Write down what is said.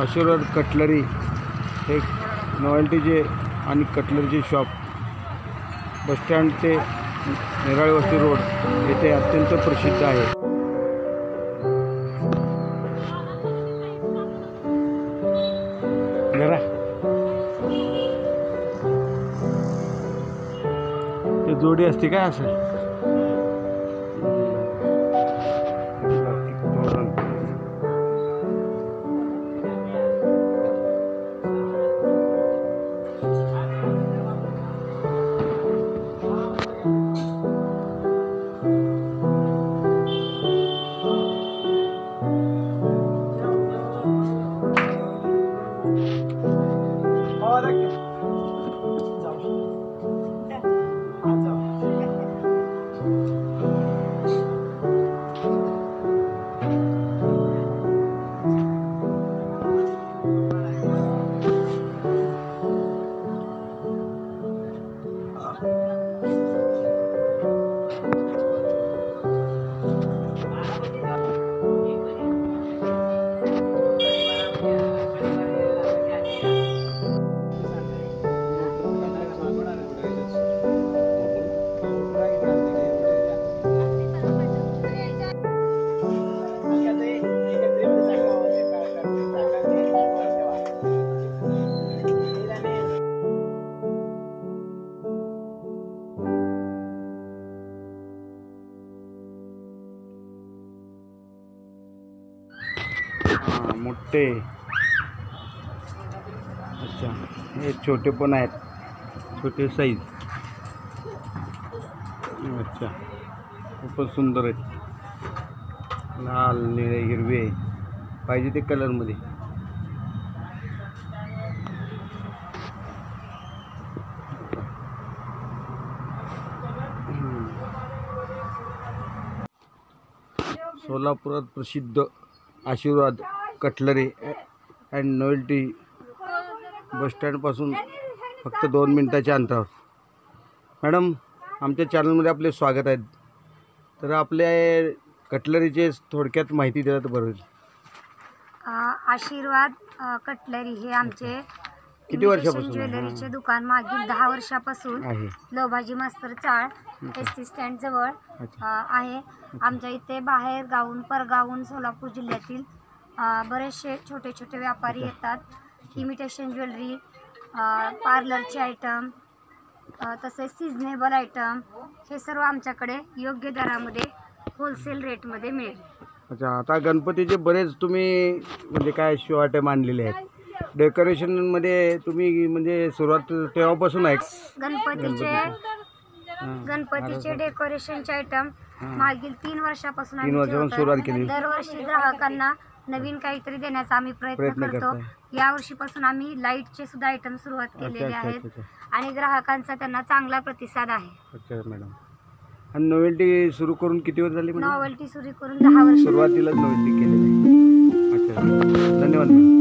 आशीर्वाद कटलरी हे नॉवेल्टीचे आणि कटलरीचे शॉप बसस्टँड ते नेराळे वस्ती रोड येथे अत्यंत प्रसिद्ध आहे। ते जोडी असते काय असं मोठे। अच्छा, हे छोटे पण आहेत, छोटे साईज। अच्छा, खूपच सुंदर आहेत, लाल निळे हिरवे पाहिजे ते कलरमध्ये। सोलापुरात प्रसिद्ध आशीर्वाद कटलरी अँड नॉवेल्टी बसस्टँडपासून फक्त 2 मिनिटाच्या अंतरावर। मॅडम, आमच्या चॅनलमध्ये आपले स्वागत आहे। तर आपल्या कटलरीचे थोडक्यात माहिती द्या तर बरं होईल। आशीर्वाद कटलरी हे आमचे किती वर्षापासून ज्वेलरीचे दुकान मागील 10 वर्षापासून आहे? लोभाजी मास्तर चाळ एसटी स्टँड जवळ आहे। आमच्या इथे बाहेर गावून परगावून सोलापूर जिल्ह्यातील बरेचसे छोटे छोटे व्यापारी येतात। इमिटेशन ज्वेलरी, पार्लरचे आयटम, तसेच सिजनेबल आयटम हे सर्व आमच्याकडे योग्य दरामध्ये होलसेल रेटमध्ये मिळेल। अच्छा, आता गणपतीचे बरेच तुम्ही म्हणजे काय शो आयटम आणलेले आहेत। डेकोरेशनमध्ये तुम्ही म्हणजे सुरुवात तेव्हापासून आहे? गणपतीचे डेकोरेशनचे आयटम मागील 3 वर्षापासून सुरुवात केली। दरवर्षी ग्राहकांना नवीन काहीतरी देण्याचा आम्ही प्रयत्न करतो। या वर्षीपासून आम्ही लाईटचे सुद्धा आयटम सुरुवात केलेले आहेत आणि ग्राहकांचा त्यांना चांगला प्रतिसाद आहे। अच्छा मॅडम, आणि नोवेल्टी सुरू करून किती वर्ष झाली? नोवेल्टी सुरू करून 10 वर्ष सुरुवातीला नोवेल्टी केलेली। अच्छा, धन्यवाद मॅडम।